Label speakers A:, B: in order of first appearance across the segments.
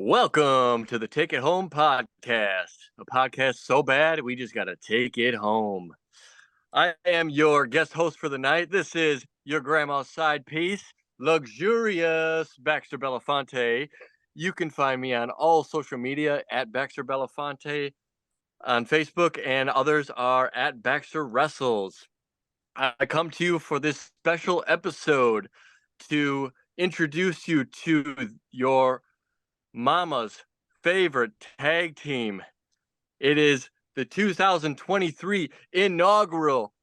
A: Welcome to the Take It Home podcast, a podcast so bad we just got to take it home. I am your guest host for the night. This is your grandma's side piece, luxurious Baxter Belafonte. You can find me on all social media at Baxter Belafonte on Facebook, and others are at Baxter Wrestles. I come to you for this special episode to introduce you to your mama's favorite tag team. It is the 2023 inaugural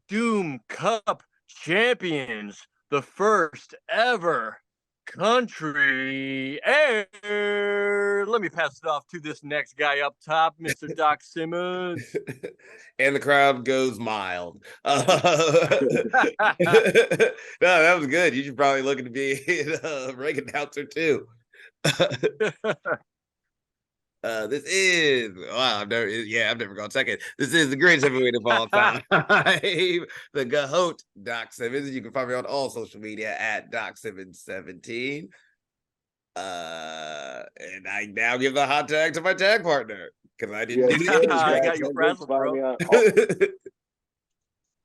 A: Doom Cup champions, the first ever country air. Let me pass it off to this next guy up top, Mr. Doc Simmons.
B: And the crowd goes mild. No, that was good. You should probably look to be a ring announcer too. This is I've never gone second. This is the greatest heavyweight of all time. The GOAT, Doc Simmons. You can find me on all social media at Doc Simmons 17. And I now give the hot tag to my tag partner because I didn't do
A: it. I got you frazzled, bro.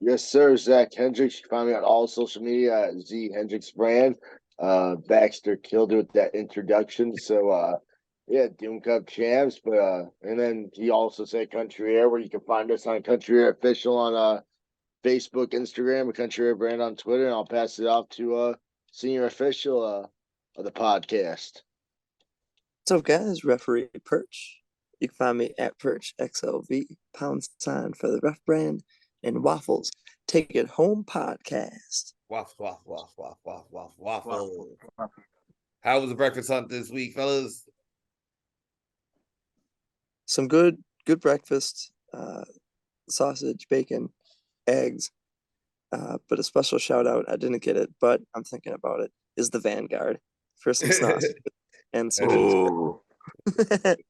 C: Yes, sir. Zach Hendricks. You can find me on all social media at Z Hendricks Brand. Baxter killed it with that introduction. So Doom Cup champs, but and then he also said Country Air, where you can find us on Country Air Official on Facebook, Instagram, or Country Air Brand on Twitter, and I'll pass it off to Senior Official of the podcast.
D: What's up, guys? Referee Perch. You can find me at Perch XLV # for the Ref Brand and Waffles. Take It Home podcast.
B: Waffle. How was the breakfast hunt this week, fellas?
D: Some good breakfast, sausage, bacon, eggs, but a special shout out, I didn't get it, but I'm thinking about it, is the Vanguard for some sausage and some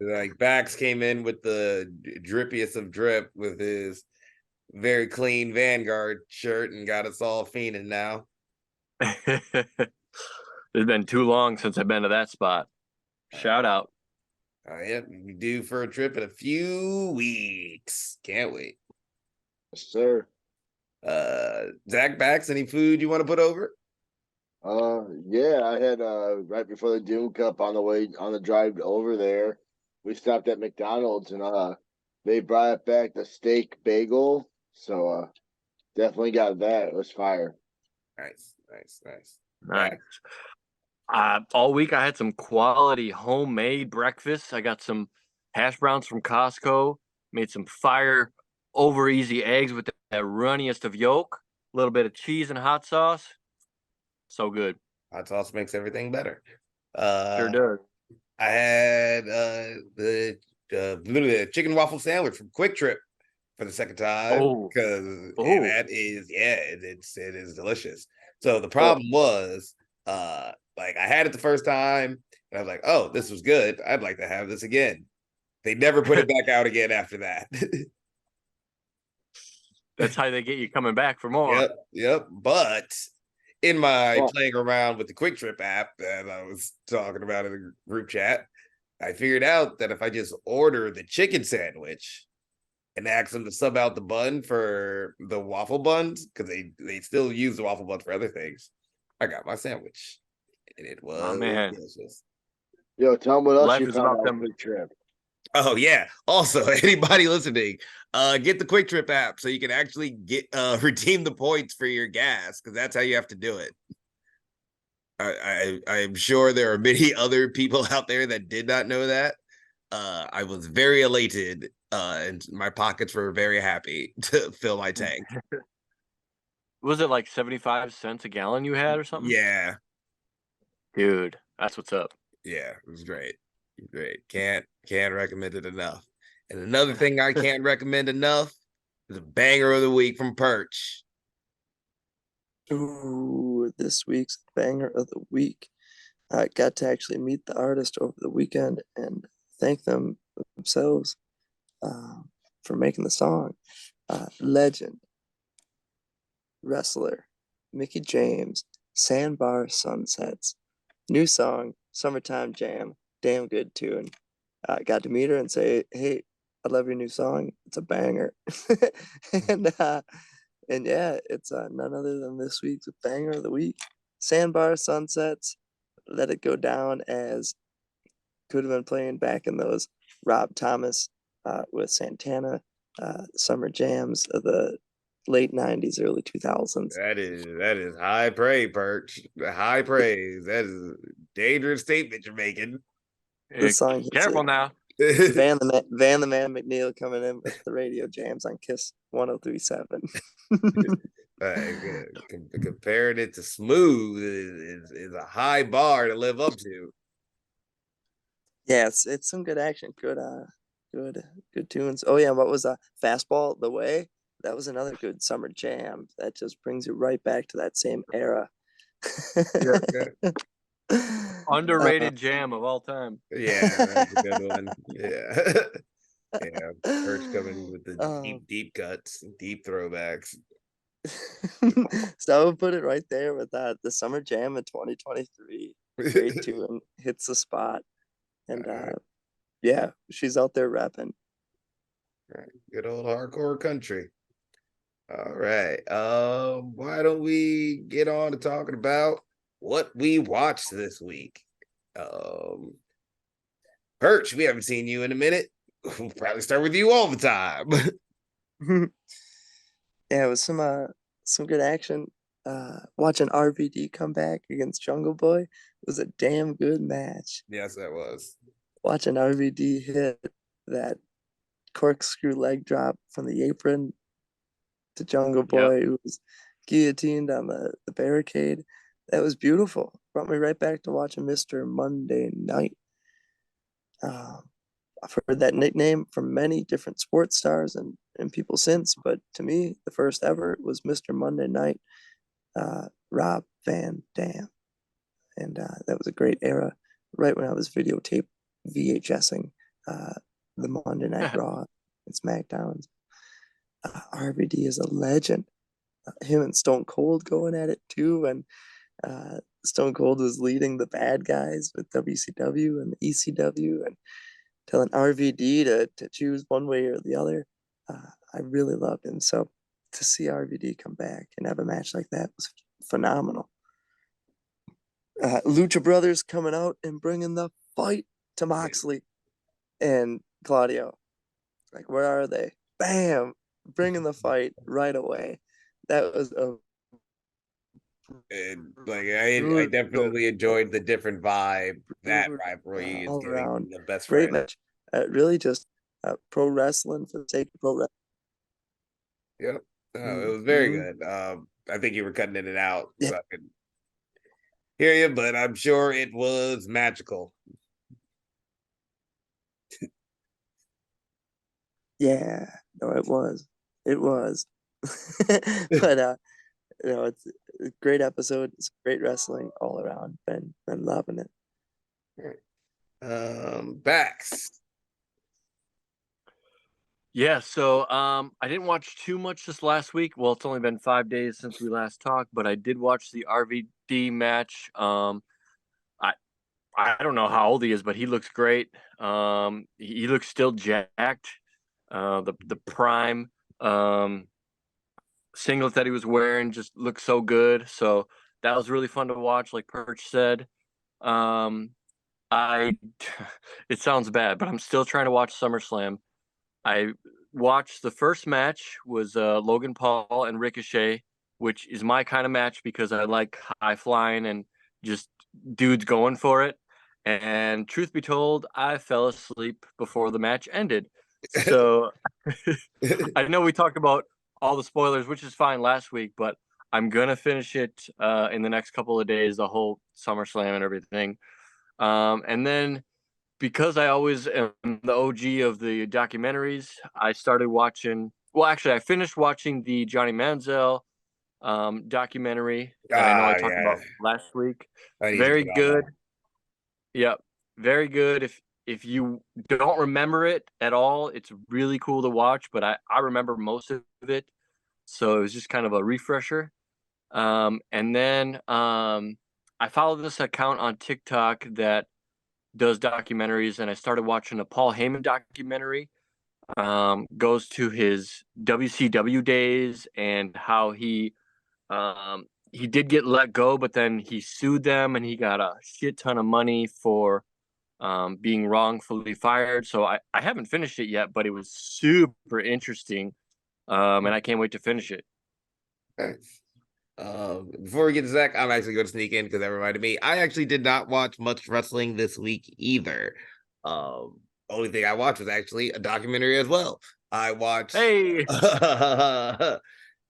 B: like Bax came in with the drippiest of drip with his very clean Vanguard shirt and got us all fiending now.
A: It's been too long since I've been to that spot. Shout out.
B: Yeah, we due for a trip in a few weeks. Can't wait.
C: Yes, sir.
B: Zach, Bax, any food you want to put over?
C: Yeah, I had right before the Doom Cup on the drive over there, we stopped at McDonald's and they brought back the steak bagel. So definitely got that. It was fire.
B: Nice.
A: All week I had some quality homemade breakfast. I got some hash browns from Costco, made some fire over easy eggs with that runniest of yolk, a little bit of cheese and hot sauce. So good.
B: Hot sauce makes everything better.
A: Sure does.
B: I had the chicken waffle sandwich from Quick Trip for the second time because that is it is delicious. So the problem was like I had it the first time and I was like, oh, this was good. I'd like to have this again. They never put it back out again after that.
A: That's how they get you coming back for more.
B: Yep. But in my playing around with the Quick Trip app that I was talking about in the group chat, I figured out that if I just order the chicken sandwich and ask them to sub out the bun for the waffle buns, because they still use the waffle bun for other things, I got my sandwich. And it was delicious.
C: Yo, tell them what else
A: Life
C: you
A: is
C: found
A: about
C: on
A: them.
C: Quick Trip.
B: Oh yeah. Also, anybody listening, get the Quick Trip app so you can actually get redeem the points for your gas, because that's how you have to do it. I am sure there are many other people out there that did not know that. I was very elated, and my pockets were very happy to fill my tank.
A: Was it like 75 cents a gallon you had or something?
B: Yeah.
A: Dude, that's what's up.
B: Yeah, it was great. Can't recommend it enough. And another thing I can't recommend enough is a banger of the week from Perch.
D: Ooh, this week's banger of the week. I got to actually meet the artist over the weekend and thank them themselves for making the song. Legend, wrestler, Mickey James, Sandbar Sunsets, new song, Summertime Jam, damn good tune. Got to meet her and say, hey, I love your new song. It's a banger. and yeah, it's none other than this week's banger of the week. Sandbar Sunsets, Let It Go Down, as could have been playing back in those Rob Thomas with Santana summer jams of the late 90s, early 2000s.
B: That is high praise, Perch. High praise. That is a dangerous statement you're making.
D: This song,
A: careful now.
D: Van the Man McNeil coming in with the radio jams on Kiss 103.7.
B: Comparing it to Smooth is a high bar to live up to.
D: Yeah, it's some good action, good tunes. Oh yeah, what was Fastball the Way? That was another good summer jam that just brings you right back to that same era.
B: Yeah.
A: Underrated jam of all time.
B: Yeah, that's a good one. Yeah. Yeah, Perch coming with the deep cuts, deep throwbacks.
D: So I would put it right there with that. The summer jam in 2023. Great tune, hits the spot. And yeah, she's out there rapping.
B: Good old hardcore country. All right. Why don't we get on to talking about what we watched this week? Perch, we haven't seen you in a minute. We'll probably start with you all the time.
D: Yeah, it was some good action. Watching RVD come back against Jungle Boy was a damn good match.
B: Yes, that was.
D: Watching RVD hit that corkscrew leg drop from the apron to Jungle Boy, who was guillotined on the barricade. That was beautiful. Brought me right back to watching Mr. Monday Night. I've heard that nickname from many different sports stars and people since, but to me, the first ever was Mr. Monday Night, Rob Van Dam. And that was a great era, right when I was videotape VHSing the Monday Night Raw and SmackDowns. RVD is a legend. Him and Stone Cold going at it too, and Stone Cold was leading the bad guys with WCW and ECW and telling RVD to choose one way or the other. I really loved him. So to see RVD come back and have a match like that was phenomenal. Lucha Brothers coming out and bringing the fight to Moxley and Claudio. Like, where are they? Bam! Bringing the fight right away. That was
B: And like I definitely enjoyed the different vibe that rivalry is
D: all
B: getting
D: around.
B: the best
D: Great
B: friend.
D: match. Really just pro wrestling for the sake of pro wrestling.
B: Yep. It was very good. I think you were cutting in and out, so I could hear you, but I'm sure it was magical.
D: Yeah, no, it was. It was. But it's a great episode. It's great wrestling all around. Been loving it.
B: Bax.
A: Yeah, so I didn't watch too much this last week. Well, it's only been 5 days since we last talked, but I did watch the RVD match. I don't know how old he is, but he looks great. He looks still jacked. The prime singlet that he was wearing just looked so good. So that was really fun to watch, like Perch said. It sounds bad, but I'm still trying to watch SummerSlam. I watched the first match was Logan Paul and Ricochet, which is my kind of match because I like high flying and just dudes going for it. And truth be told, I fell asleep before the match ended. So I know we talked about all the spoilers, which is fine last week, but I'm gonna finish it in the next couple of days, the whole SummerSlam and everything. And then because I always am the OG of the documentaries, I started watching. Well, actually, I finished watching the Johnny Manziel documentary that I know I talked about last week. Very good. Yep, very good. If you don't remember it at all, it's really cool to watch. But I remember most of it, so it was just kind of a refresher. And then I follow this account on TikTok that does documentaries, and I started watching a Paul Heyman documentary. Goes to his WCW days and how he did get let go, but then he sued them and he got a shit ton of money for being wrongfully fired. So I haven't finished it yet, but it was super interesting. And I can't wait to finish it.
B: Nice. Before we get to Zach, I'm actually going to sneak in because that reminded me. I actually did not watch much wrestling this week either. Only thing I watched was actually a documentary as well. I watched
A: Hey,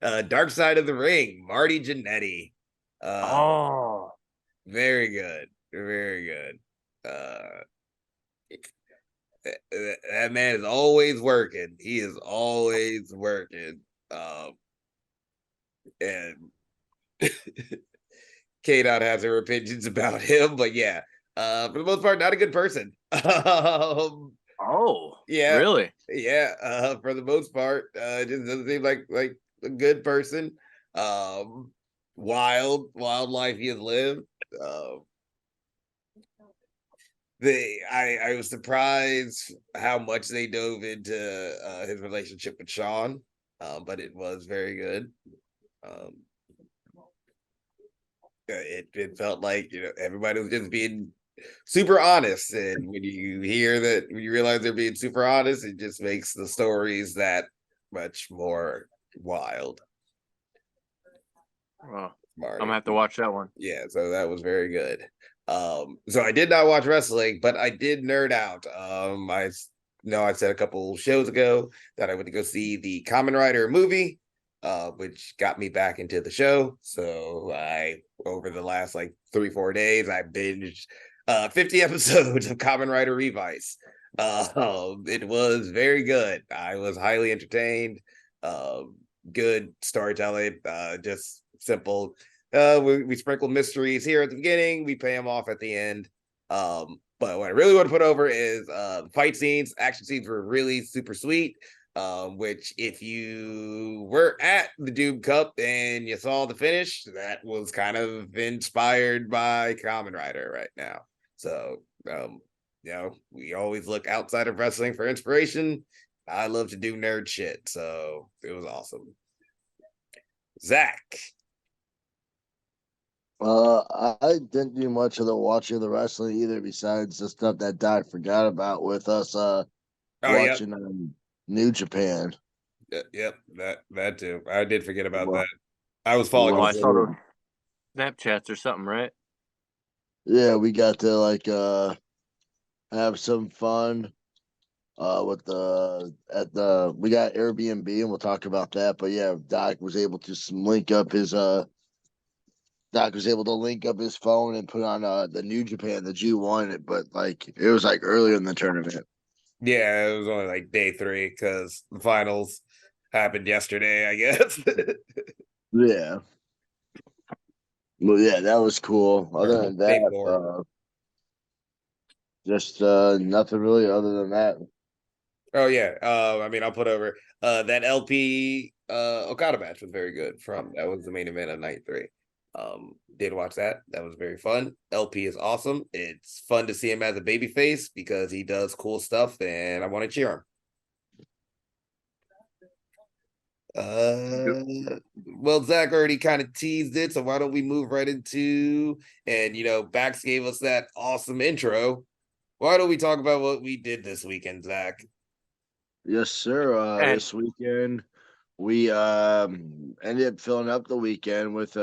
B: Dark Side of the Ring, Marty Jannetty.
A: oh,
B: Very good. Very good. That man is always working. He is always working. And K-Dot has her opinions about him, but yeah, for the most part, not a good person.
A: oh,
B: Yeah,
A: really?
B: yeah, for the most part, just doesn't seem like a good person. Wild life he has lived. I was surprised how much they dove into his relationship with Sean, but it was very good. It felt like everybody was just being super honest, and when you realize they're being super honest, it just makes the stories that much more wild.
A: Oh,
B: Marty.
A: I'm gonna have to watch that one.
B: Yeah, so that was very good. So I did not watch wrestling, but I did nerd out. I know I said a couple shows ago that I went to go see the Kamen Rider movie, which got me back into the show. So over the last like 3-4 days, I binged 50 episodes of Kamen Rider Revice. It was very good. I was highly entertained. Good storytelling, just simple. We sprinkle mysteries here at the beginning, we pay them off at the end. But what I really want to put over is fight scenes. Action scenes were really super sweet. Which if you were at the Doom Cup and you saw the finish, that was kind of inspired by Kamen Rider right now. So we always look outside of wrestling for inspiration. I love to do nerd shit, so it was awesome. Zach.
C: I didn't do much of the watching of the wrestling either, besides the stuff that Doc forgot about with us watching New Japan.
B: Yep, that too. I did forget about
C: Well,
B: that. I was following.
A: Oh, I saw
C: the
A: Snapchats or something, right?
C: Yeah, we got to have some fun with we got Airbnb and we'll talk about that. But yeah, Doc was able to link up his phone and put on the New Japan, the G1, but like it was like earlier in the tournament.
B: Yeah, it was only like day 3 because the finals happened yesterday, I guess.
C: Yeah. Well, yeah, that was cool. Other than
B: Day
C: that,
B: 4.
C: just nothing really other than that.
B: Oh yeah. I mean, I'll put over that LP Okada match was very good. That was the main event of night 3. Did watch that. That was very fun. LP is awesome. It's fun to see him as a babyface because he does cool stuff, and I want to cheer him. Well, Zach already kind of teased it, so why don't we move right into, and Bax gave us that awesome intro. Why don't we talk about what we did this weekend, Zach?
C: Yes, sir.
A: And
C: This weekend we ended up filling up the weekend with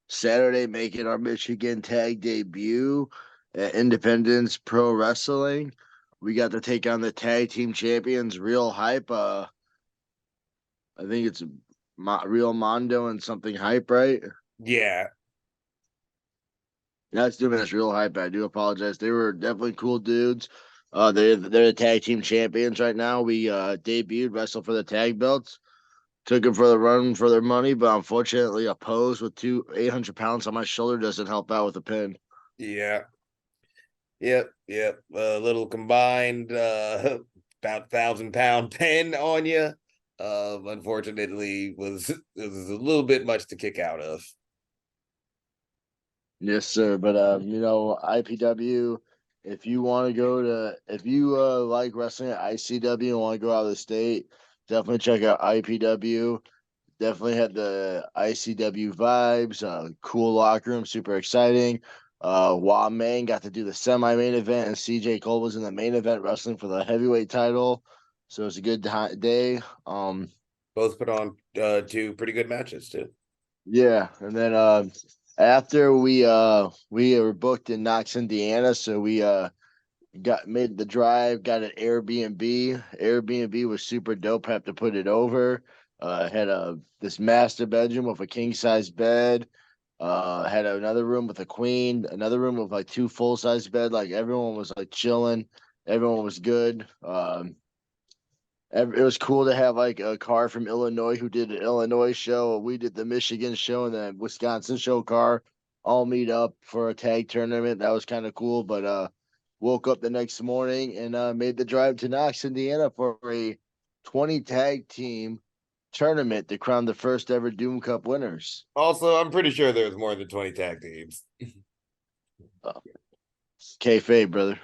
C: Saturday making our Michigan tag debut at Independence Pro Wrestling. We got to take on the tag team champions, Real Hype. I think it's Real Mondo and something Hype, right?
B: Yeah.
C: That's doing this Real Hype. I do apologize. They were definitely cool dudes. They're the tag team champions right now. We debuted, wrestled for the tag belts, took them for the run for their money, but unfortunately, a pose with 800 pounds on my shoulder doesn't help out with a pin.
B: Yeah. Yep. A little combined about 1,000-pound pen on you. Unfortunately, it was a little bit much to kick out of.
C: Yes, sir. But IPW if you want to go to, if you like wrestling at ICW and want to go out of the state, definitely check out IPW. Definitely had the ICW vibes. Cool locker room, super exciting. Main got to do the semi-main event, and CJ Cole was in the main event wrestling for the heavyweight title. So it's a good day.
B: Both put on 2 pretty good matches too.
C: Yeah, and then after we were booked in Knox, Indiana, so we made the drive, got an Airbnb. Airbnb was super dope. Have to put it over. Had this master bedroom with a king size bed. Had another room with a queen, another room with like 2 full size bed. Like everyone was like chilling. Everyone was good. It was cool to have like a car from Illinois who did an Illinois show. We did the Michigan show and the Wisconsin show car all meet up for a tag tournament. That was kind of cool. But woke up the next morning and made the drive to Knox, Indiana for a 20 tag team tournament to crown the first ever Doom Cup winners.
B: Also, I'm pretty sure there was more than 20 tag teams.
C: Kayfabe, brother.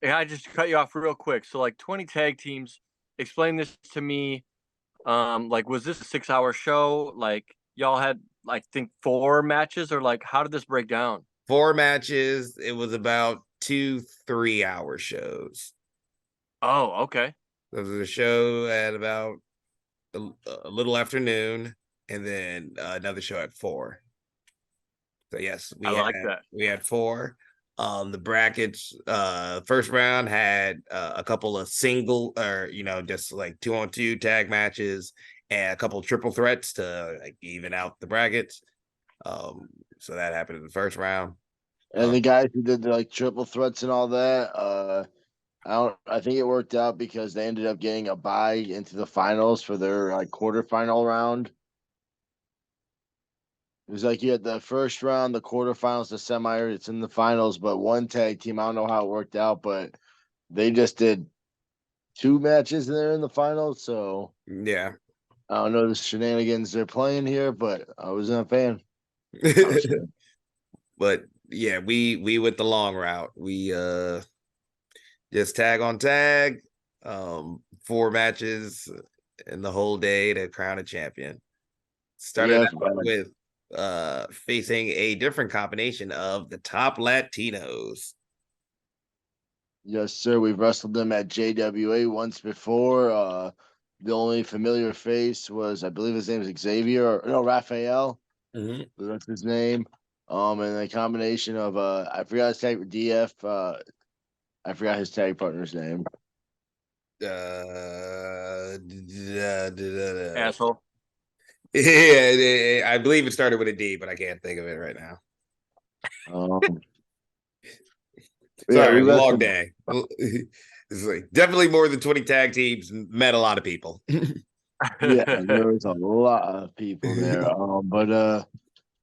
A: Yeah, I just cut you off real quick. So like 20 tag teams, explain this to me. Like was this a 6-hour show? Like y'all had I think 4 matches, or like how did this break down?
B: 4 matches. It was about 2 3-hour shows.
A: Oh, okay.
B: There was a show at about a little afternoon, and then another show at 4. So yes, we had 4. The brackets, first round had a couple of single or just like 2-on-2 tag matches and a couple of triple threats to like even out the brackets. So that happened in the first round.
C: And the guys who did the like triple threats and all that, I think it worked out because they ended up getting a bye into the finals for their like quarterfinal round. It was like you had the first round, the quarterfinals, the semi, it's in the finals, but one tag team, I don't know how it worked out, but they just did 2 matches and they're in the finals. So
B: yeah,
C: I don't know the shenanigans they're playing here, but I wasn't a fan.
B: But yeah, we went the long route. We just tag on tag, 4 matches in the whole day to crown a champion. Started out with facing a different combination of the top Latinos.
C: Yes, sir. We've wrestled them at JWA once before. The only familiar face was, I believe his name is Xavier, or no, Raphael.
B: Mm-hmm.
C: That's his name. And a combination of I forgot his tag DF. I forgot his tag partner's name.
A: Asshole.
B: Yeah, I believe it started with a D, but I can't think of it right now. Sorry, long day. It's like definitely more than 20 tag teams. Met a lot of people.
C: Yeah, there was a lot of people there.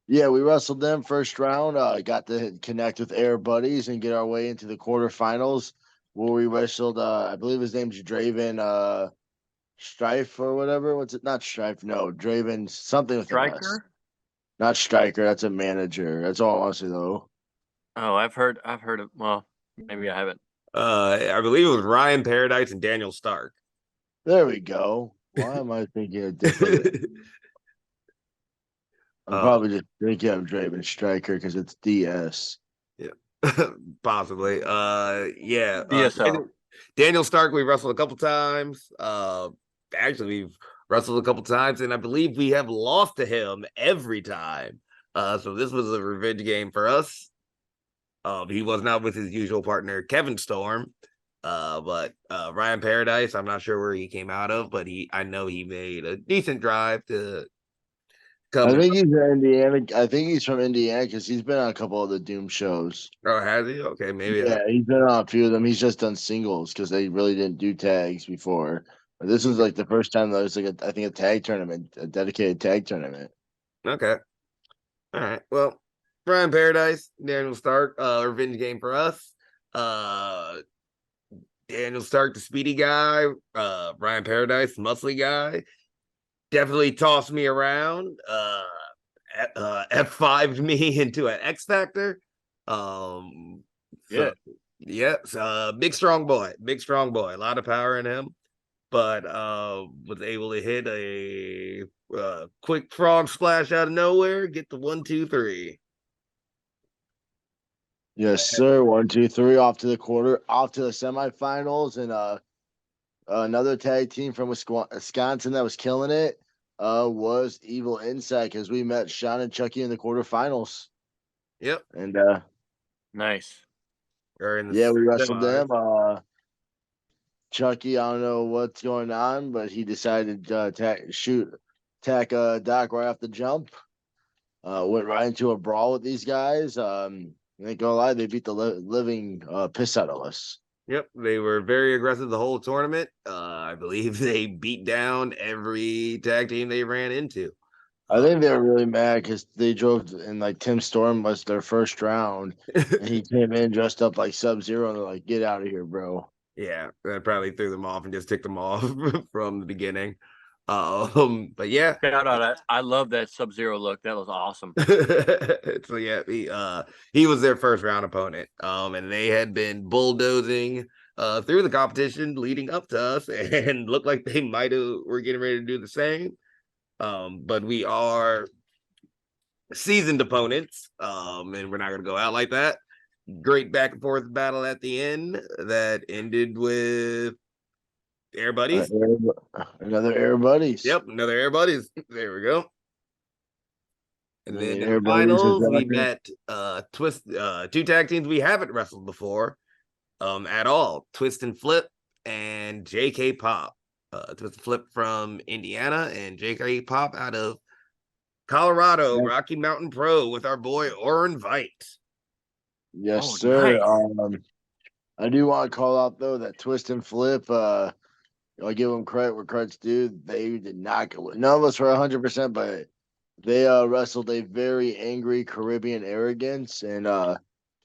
C: Yeah, we wrestled them first round. Got to connect with Air Buddies and get our way into the quarterfinals, where we wrestled. I believe his name's Draven Strife or whatever. What's it? Not Strife. No, Draven something with an S.
A: Striker?
C: Not Striker. That's a manager. That's all I want to say though.
A: Oh, I've heard of. Well, maybe I haven't.
B: I believe it was Ryan Paradise and Daniel Stark.
C: There we go. Why am I thinking of different? I'm probably just thinking of Draven Striker because it's DS.
B: Yeah, possibly. Yeah.
A: DSL.
B: Daniel Stark, we wrestled a couple times. Actually, we've wrestled a couple times, and I believe we have lost to him every time. So this was a revenge game for us. He was not with his usual partner, Kevin Storm. But Ryan Paradise, I'm not sure where he came out of, but I know he made a decent drive to come.
C: I think he's in Indiana. I think he's from Indiana because he's been on a couple of the Doom shows.
B: Oh, has he? Okay, maybe.
C: Yeah, he's been on a few of them. He's just done singles because they really didn't do tags before. But this was like the first time there was like I think a tag tournament, a dedicated tag tournament.
B: Okay. All right. Well, Ryan Paradise, Daniel Stark, revenge game for us. Daniel Stark, the speedy guy, Ryan Paradise, muscly guy. Definitely tossed me around. F5'd me into an X Factor. So, yeah, big strong boy, a lot of power in him, but was able to hit a quick frog splash out of nowhere, get the 1-2-3.
C: Yes, sir. 1-2-3 off to the semifinals, and another tag team from Wisconsin that was killing it was Evil Insight, because we met Sean and Chucky in the quarterfinals.
B: Yep.
C: And
A: nice.
C: Yeah, we wrestled them. Chucky, I don't know what's going on, but he decided to attack Doc right off the jump. Went right into a brawl with these guys. Ain't gonna lie, they beat the living piss out of us.
B: Yep, they were very aggressive the whole tournament. I believe they beat down every tag team they ran into.
C: I think they were really mad because they drove in, like, Tim Storm was their first round, and he came in dressed up like Sub-Zero, and they're like, "Get out of here, bro."
B: Yeah, that probably threw them off and just ticked them off from the beginning. But yeah,
A: Shout out, I love that Sub-Zero look. That was awesome.
B: so yeah, he was their first round opponent. And they had been bulldozing through the competition leading up to us, and looked like they were getting ready to do the same. But we are seasoned opponents, and we're not gonna go out like that. Great back and forth battle at the end that ended with Air Buddies.
C: Another Air Buddies.
B: Yep, another Air Buddies. There we go. And then in
C: Air
B: the
C: Buddies
B: finals, we met two tag teams we haven't wrestled before at all. Twist and Flip and JK Pop. Twist and Flip from Indiana and JK Pop out of Colorado, Rocky Mountain Pro, with our boy Oren Veit.
C: Yes, sir.
A: Nice.
C: I do want to call out, though, that Twist and Flip. I'll give them credit where credit's due. They did not go. None of us were 100%, but they wrestled a very angry Caribbean arrogance, and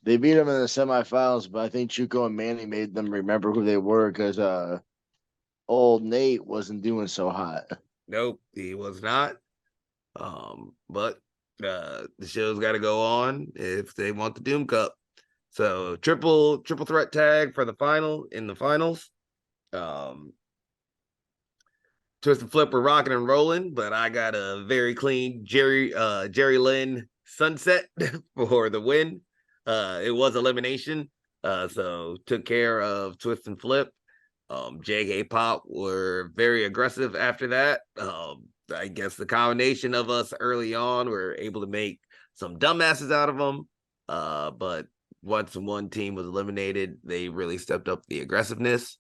C: they beat them in the semifinals. But I think Chuko and Manny made them remember who they were, because old Nate wasn't doing so hot.
B: Nope, he was not. But the show's got to go on if they want the Doom Cup. So triple threat tag for the finals. Twist and Flip were rocking and rolling, but I got a very clean Jerry Lynn sunset for the win. It was elimination, so took care of Twist and Flip. JK Pop were very aggressive after that. I guess the combination of us early on were able to make some dumbasses out of them. But once one team was eliminated, they really stepped up the aggressiveness.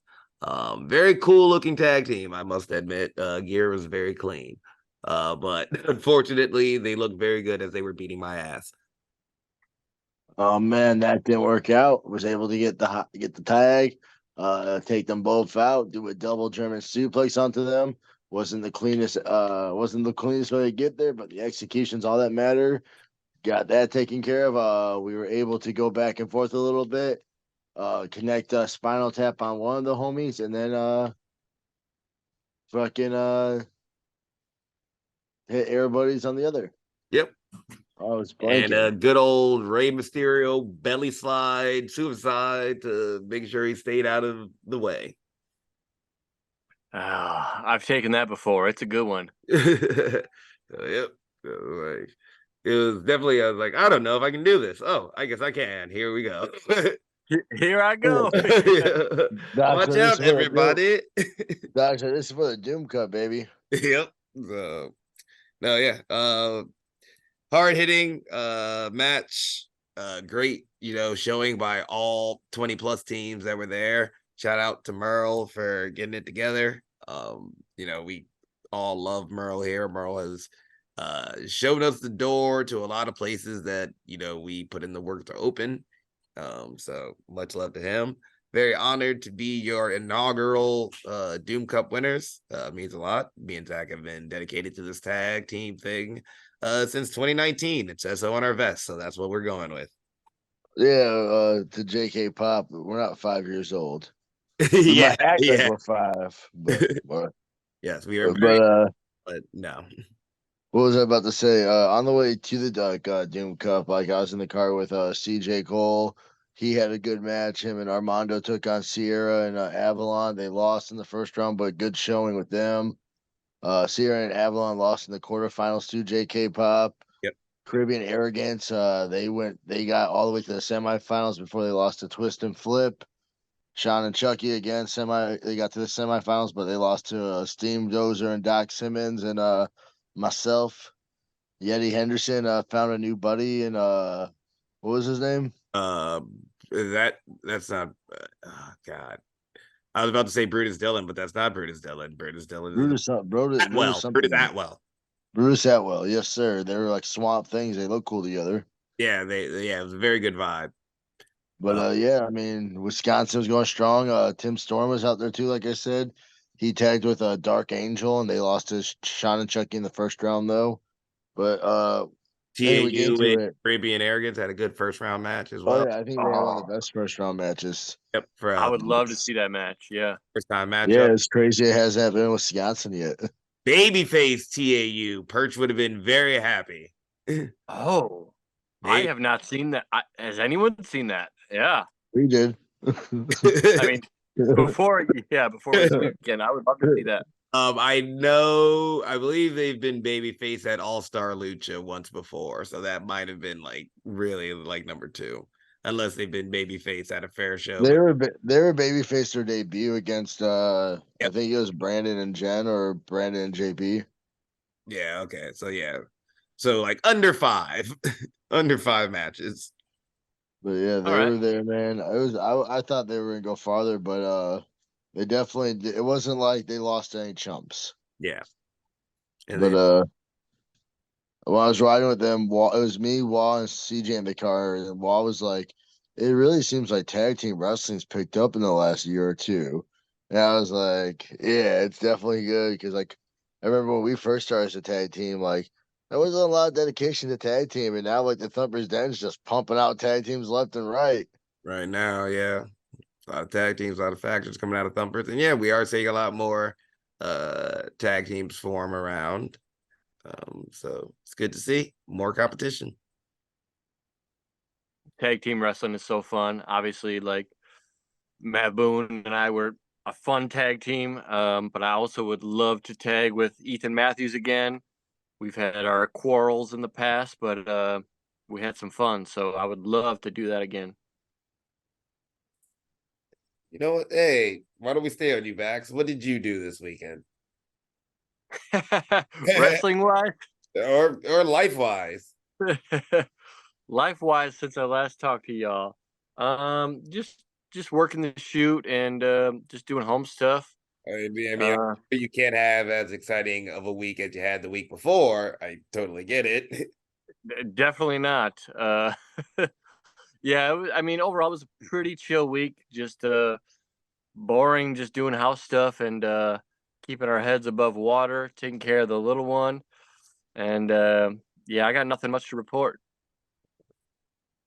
B: Very cool looking tag team, I must admit. Gear was very clean. But unfortunately, they looked very good as they were beating my ass.
C: Oh man, that didn't work out. Was able to get the tag, take them both out, do a double German suplex onto them. Wasn't the cleanest way to get there, but the execution's all that matter. Got that taken care of. We were able to go back and forth a little bit, connect a Spinal Tap on one of the homies, and then hit Air Buddies on the other.
B: Yep.
C: I was blanking.
B: And a good old Rey Mysterio belly slide suicide to make sure he stayed out of the way.
A: I've taken that before. It's a good one.
B: Yep. It was definitely, I was like, I don't know if I can do this. Oh, I guess I can. Here we go.
A: Here I go.
B: Watch out, everybody.
C: Doctor, this is for the Doom Cup, baby.
B: Yep. So, no, yeah. Hard hitting match. Great, showing by all 20 plus teams that were there. Shout out to Merle for getting it together. We all love Merle here. Merle has shown us the door to a lot of places that we put in the work to open. So much love to him. Very honored to be your inaugural Doom Cup winners. Means a lot. Me and Zach have been dedicated to this tag team thing since 2019. It says so on our vest, so that's what we're going with.
C: Yeah, to JK Pop, we're not 5 years old.
B: Yeah,
C: like we're 5, but
B: yes, we are. But no.
C: What was I about to say? On the way to the Doom Cup, like I was in the car with CJ Cole. He had a good match. Him and Armando took on Sierra and Avalon. They lost in the first round, but good showing with them. Sierra and Avalon lost in the quarterfinals to JK Pop.
B: Yep.
C: Caribbean Arrogance, they got all the way to the semifinals before they lost to Twist and Flip. Sean and Chucky again, they got to the semifinals, but they lost to Steam Dozer and Doc Simmons and myself. Yeti Henderson found a new buddy and what was his name?
B: That's not oh God. I was about to say Brutus Dillon, but that's not Brutus Dillon. Brutus Dillon
C: Brutus
B: Atwell.
C: something.
B: Brutus Atwell.
C: Brutus Atwell, yes, sir. They were like swamp things. They look cool together.
B: Yeah, it was a very good vibe.
C: But yeah, I mean, Wisconsin was going strong. Tim Storm was out there too, like I said. He tagged with a Dark Angel and they lost to Sean and Chucky in the first round though. But anyway, get
B: TAU
C: into
B: and
C: it.
B: Caribbean Arrogance had a good first round match as well.
C: Oh yeah, I think they had one of the best first round matches.
B: Yep, for
A: I would love to see that match. Yeah.
B: first time matchup.
C: Yeah, it's crazy it hasn't happened in Wisconsin yet.
B: Babyface TAU. Perch would have been very happy.
A: Oh, I have not seen that. Has anyone seen that? Yeah.
C: We did.
A: I mean, before we speak again, I would love to see that.
B: I believe they've been babyface at All Star Lucha once before, so that might have been like really like number 2, unless they've been babyface at a fair show.
C: They were babyface their debut against I think it was Brandon and Jen or Brandon and JP.
B: Yeah, okay. So like under 5 under 5 matches.
C: But yeah, they were there, man. I thought they were gonna go farther, but they definitely it wasn't like they lost any chumps.
B: Yeah.
C: But when I was riding with them, it was me, Wall, and CJ in the car, and Wall was like, "It really seems like tag team wrestling's picked up in the last year or two." And I was like, "Yeah, it's definitely good." Because like, I remember when we first started as a tag team, like there wasn't a lot of dedication to tag team, and now like the Thumpers Den's just pumping out tag teams left and right.
B: Right now, yeah, a lot of tag teams, a lot of factions coming out of Thumpers, and yeah, we are seeing a lot more tag teams form around. So it's good to see more competition.
A: Tag team wrestling is so fun. Obviously, like Matt Boone and I were a fun tag team, but I also would love to tag with Ethan Matthews again. We've had our quarrels in the past, but we had some fun, so I would love to do that again.
B: You know what? Hey, why don't we stay on you, Bax? What did you do this weekend?
A: Wrestling wise,
B: or life wise?
A: life wise, since I last talked to y'all, just working the shoot and just doing home stuff.
B: I mean, you can't have as exciting of a week as you had the week before. I totally get it.
A: Definitely not. Yeah, I mean, overall, it was a pretty chill week. Just boring, just doing house stuff and keeping our heads above water, taking care of the little one. And yeah, I got nothing much to report,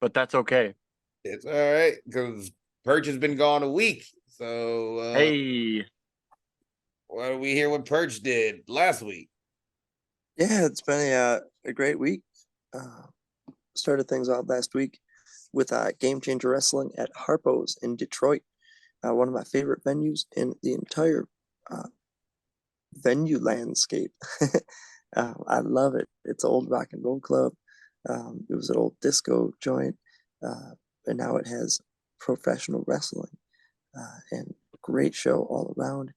A: but that's okay.
B: It's all right because Perch has been gone a week. So
A: Hey,
B: why don't we hear what Perch did last week?
D: Yeah, it's been a great week. Started things off last week with Game Changer Wrestling at Harpo's in Detroit, one of my favorite venues in the entire venue landscape. I love it. It's an old rock and roll club. It was an old disco joint, and now it has professional wrestling and great show all around.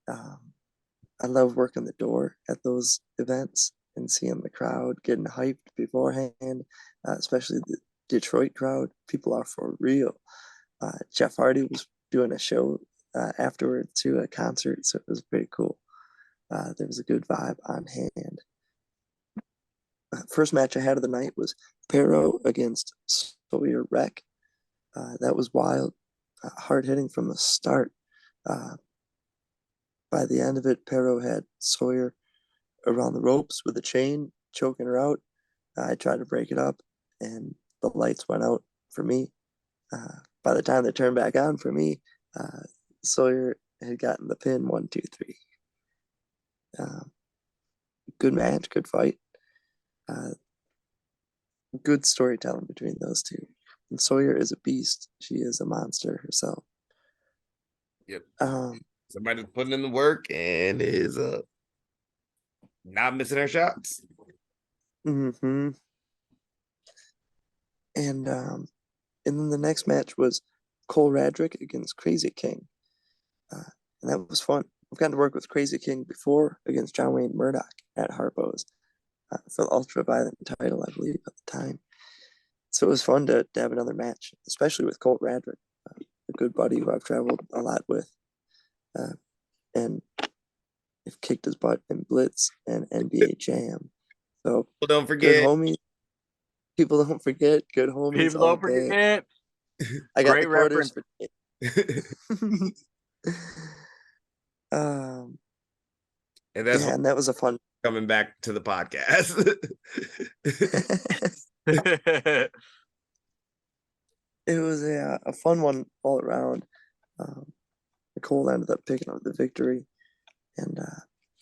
D: I love working the door at those events and seeing the crowd getting hyped beforehand, especially the Detroit crowd. People are for real. Jeff Hardy was doing a show afterward to a concert, so it was pretty cool. There was a good vibe on hand. First match I had of the night was Pero against Sawyer Wreck. That was wild, hard hitting from the start. By the end of it, Pero had Sawyer around the ropes with a chain, choking her out. I tried to break it up, and the lights went out for me. By the time they turned back on for me, Sawyer had gotten the pin 1, 2, 3. Good match, good fight. Good storytelling between those two. And Sawyer is a beast. She is a monster herself.
B: Yep.
D: Um,
B: Somebody's putting in the work and is not missing their shots.
D: hmm And then the next match was Cole Radrick against Crazy King. And that was fun. I've gotten to work with Crazy King before against John Wayne Murdoch at Harpo's for the Ultra Violent title, I believe, at the time. So it was fun to have another match, especially with Colt Radrick, a good buddy who I've traveled a lot with. And have kicked his butt in Blitz and NBA Jam. So
B: Well, don't
D: good
B: forget.
D: homies. People don't forget. Good homies.
A: People
D: all
A: don't
D: day.
A: forget.
D: I got
A: Great
D: the quarters
A: reference.
D: for.
B: And that's
D: Yeah, and that was a fun.
B: coming back to the podcast.
D: It was a fun one all around. Nicole ended up picking up the victory, and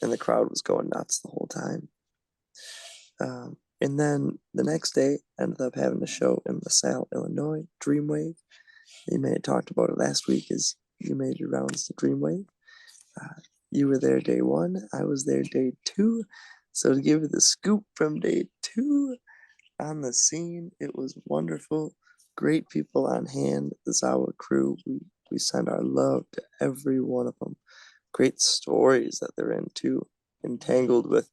D: the crowd was going nuts the whole time. And then the next day, ended up having a show in LaSalle, Illinois, Dreamwave. You may have talked about it last week as you made your rounds to Dreamwave. You were there day one. I was there day two. So to give you the scoop from day two on the scene, it was wonderful. Great people on hand. The Zawa crew, we send our love to every one of them. Great stories that they're into, entangled with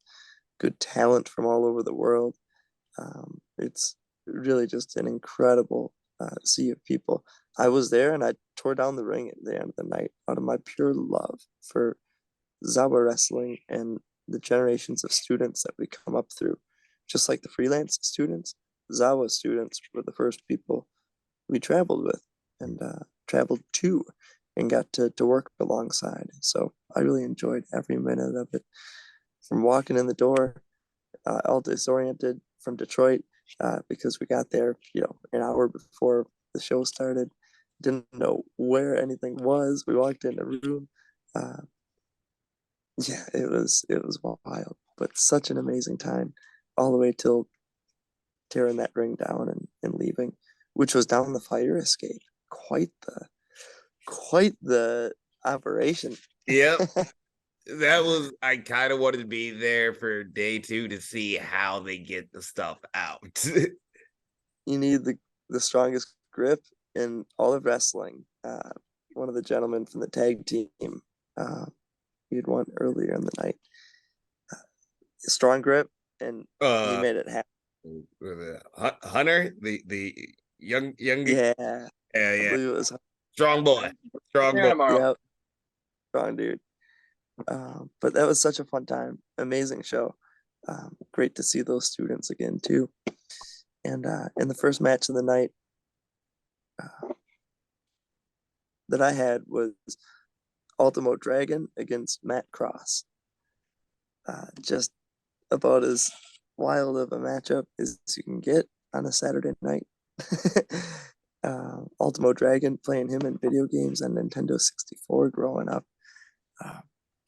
D: good talent from all over the world. It's really just an incredible sea of people. I was there and I tore down the ring at the end of the night out of my pure love for Zawa wrestling and the generations of students that we come up through. Just like the freelance students, Zawa students were the first people we traveled with and traveled to and got to work alongside. So I really enjoyed every minute of it. From walking in the door, all disoriented from Detroit because we got there, an hour before the show started. Didn't know where anything was. We walked in a room. Yeah, it was wild, but such an amazing time, all the way till tearing that ring down and leaving, which was down the fire escape. Quite the operation.
B: Yep. That was, I kind of wanted to be there for day two to see how they get the stuff out.
D: You need the strongest grip in all of wrestling. One of the gentlemen from the tag team, he had won earlier in the night. Strong grip, and he made it happen.
B: Hunter, the young
D: Yeah,
B: yeah,
D: I believe it was.
B: strong boy, strong boy.
D: Yeah, strong dude. But that was such a fun time. Amazing show. Great to see those students again too. And in the first match of the night that I had was Ultimo Dragon against Matt Cross. Just about as wild of a matchup as you can get on a Saturday night. Ultimo Dragon, playing him in video games on Nintendo 64 growing up.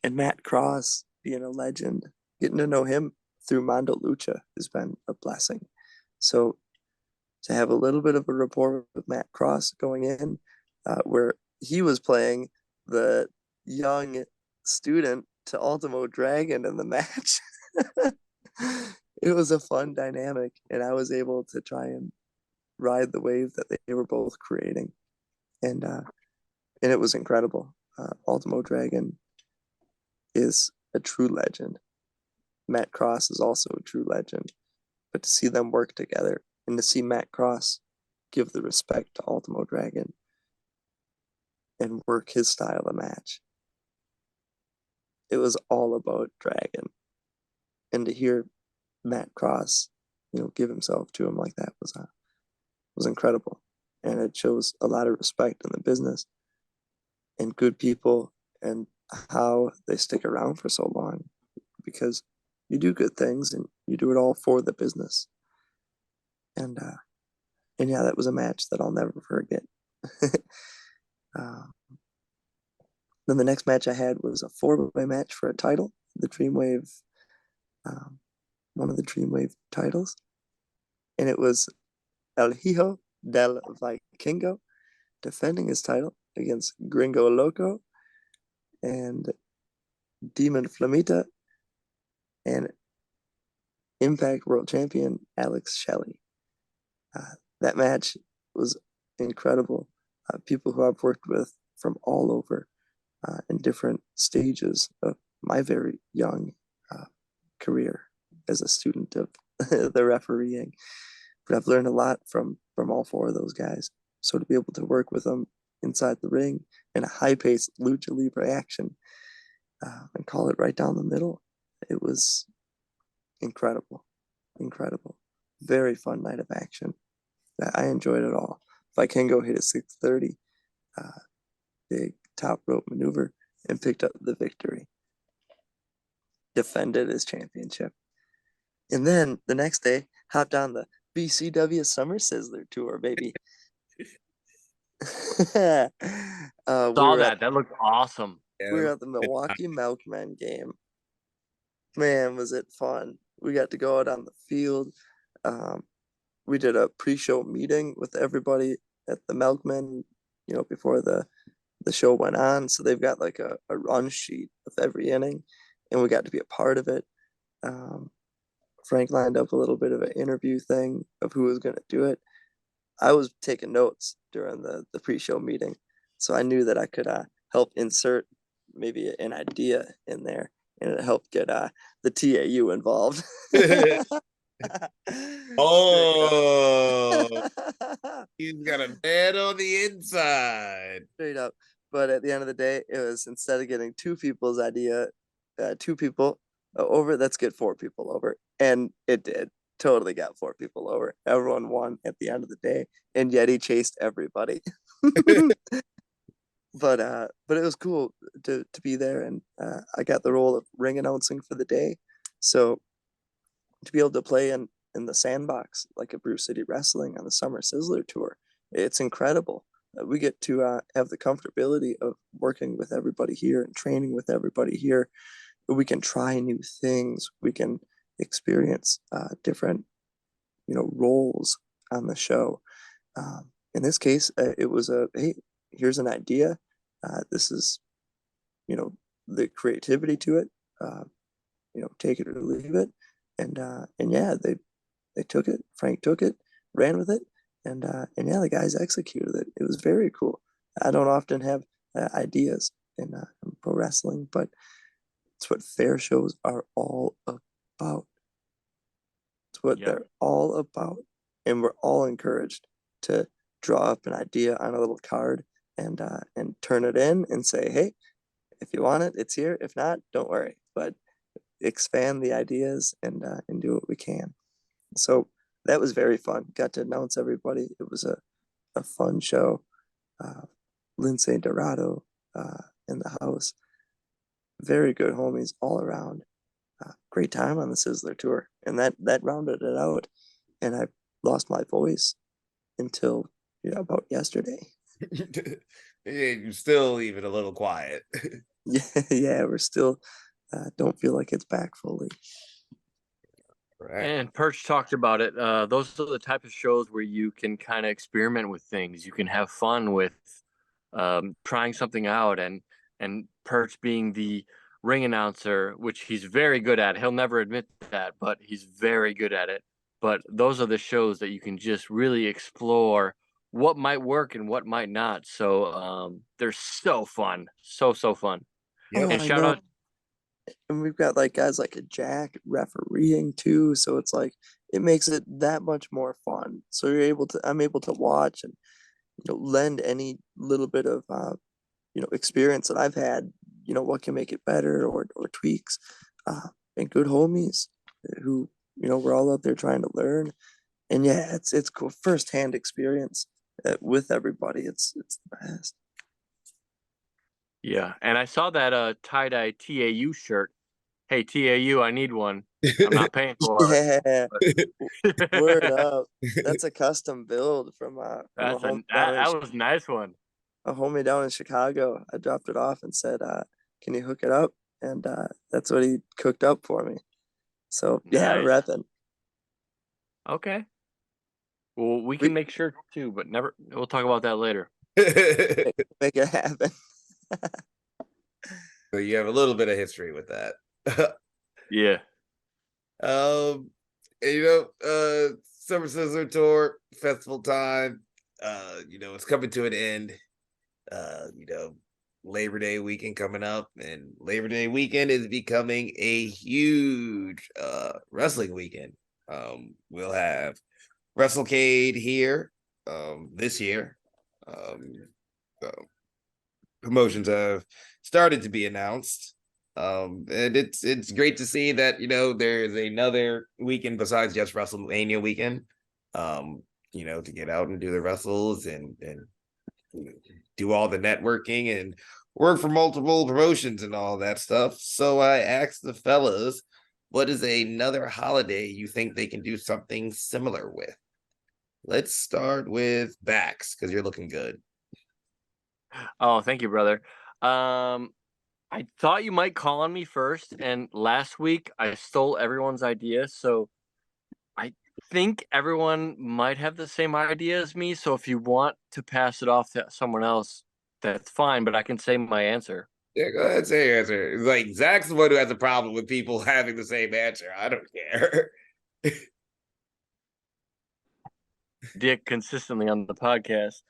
D: And Matt Cross being a legend, getting to know him through Mondo Lucha has been a blessing. So to have a little bit of a rapport with Matt Cross going in, where he was playing the young student to Ultimo Dragon in the match. It was a fun dynamic, and I was able to try and ride the wave that they were both creating, and it was incredible. Ultimo Dragon is a true legend. Matt Cross is also a true legend, but to see them work together and to see Matt Cross give the respect to Ultimo Dragon and work his style of match, it was all about Dragon. And to hear Matt Cross, give himself to him like that was incredible. And it shows a lot of respect in the business and good people and how they stick around for so long, because you do good things and you do it all for the business. And yeah, that was a match that I'll never forget. Then the next match I had was a 4-way match for a title, the Dreamwave one of the Dreamwave titles, and it was El Hijo del Vikingo defending his title against Gringo Loco and Demon Flamita and Impact World Champion Alex Shelley. That match was incredible. People who I've worked with from all over in different stages of my very young career as a student of the refereeing. But I've learned a lot from all four of those guys. So to be able to work with them inside the ring in a high-paced lucha libre action and call it right down the middle, it was incredible. Very fun night of action. I enjoyed it all. Vikingo hit a 630 big top rope maneuver and picked up the victory. Defended his championship. And then the next day, hopped on the BCW Summer Sizzler tour, baby.
A: Saw that. That looked awesome.
D: We were at the Milwaukee Milkmen game. Man, was it fun. We got to go out on the field. We did a pre-show meeting with everybody at the Milkmen, before the show went on. So they've got like a run sheet of every inning, and we got to be a part of it. Frank lined up a little bit of an interview thing of who was going to do it. I was taking notes during the pre-show meeting, so I knew that I could help insert maybe an idea in there, and it helped get the TAU involved.
B: Oh, he's got a man on the inside.
D: Straight up. But at the end of the day, it was, instead of getting two people's idea, 2 people over, let's get 4 people over. And it did. Totally got 4 people over. Everyone won at the end of the day, and Yeti chased everybody. But it was cool to be there, and I got the role of ring announcing for the day. So to be able to play in the sandbox like a Brew City Wrestling on the Summer Sizzler tour, it's incredible. We get to have the comfortability of working with everybody here and training with everybody here. We can try new things. We can experience different, roles on the show. In this case, it was hey, here's an idea. This is, the creativity to it. Take it or leave it. And yeah, they took it. Frank took it, ran with it, and yeah, the guys executed it. It was very cool. I don't often have ideas in pro wrestling, but it's what fair shows are all about. It's what they're all about, and we're all encouraged to draw up an idea on a little card and turn it in and say, hey, if you want it, it's here. If not, don't worry. But expand the ideas and do what we can. So that was very fun. Got to announce everybody. It was a fun show. Lindsay Dorado in the house. Very good homies all around. Great time on the Sizzler tour. And that rounded it out. And I lost my voice until about yesterday.
B: You're still even a little quiet.
D: Yeah, we're still don't feel like it's back fully.
B: Right.
A: And Perch talked about it. Those are the type of shows where you can kind of experiment with things. You can have fun with trying something out, and Perch being the ring announcer, which he's very good at. He'll never admit that, but he's very good at it. But those are the shows that you can just really explore what might work and what might not. So they're so fun. So fun.
B: Yep.
A: And shout out.
D: And we've got like guys like a Jack refereeing too, so it's like it makes it that much more fun. So I'm able to watch and lend any little bit of experience that I've had, what can make it better or tweaks, and good homies who we're all out there trying to learn. And yeah, it's cool firsthand experience with everybody. It's the best.
A: Yeah, and I saw that tie-dye TAU shirt. Hey, TAU, I need one. I'm not paying for it.
D: Yeah, word up. That's a custom build from
A: That was a nice one.
D: A homie down in Chicago. I dropped it off and said, can you hook it up? And that's what he cooked up for me. So yeah,
A: Nice.
D: repping.
A: Okay. Well, we can make sure too, but never. We'll talk about that later.
D: Make it happen.
B: So you have a little bit of history with that.
A: Yeah.
B: And, Summer Sizzler Tour, festival time. It's coming to an end. Labor Day weekend coming up, and Labor Day weekend is becoming a huge wrestling weekend. We'll have WrestleCade here this year. So promotions have started to be announced. And it's great to see that there's another weekend besides just WrestleMania weekend. To get out and do the wrestles and do all the networking and work for multiple promotions and all that stuff. So I asked the fellas, what is another holiday you think they can do something similar with? Let's start with Bax, because you're looking good.
A: Oh, thank you, brother. I thought you might call on me first, and last week I stole everyone's idea, so I think everyone might have the same idea as me. So if you want to pass it off to someone else, that's fine, but I can say my answer.
B: Yeah, go ahead, say your answer. Like, Zach's the one who has a problem with people having the same answer. I don't care.
A: Dick consistently on the podcast.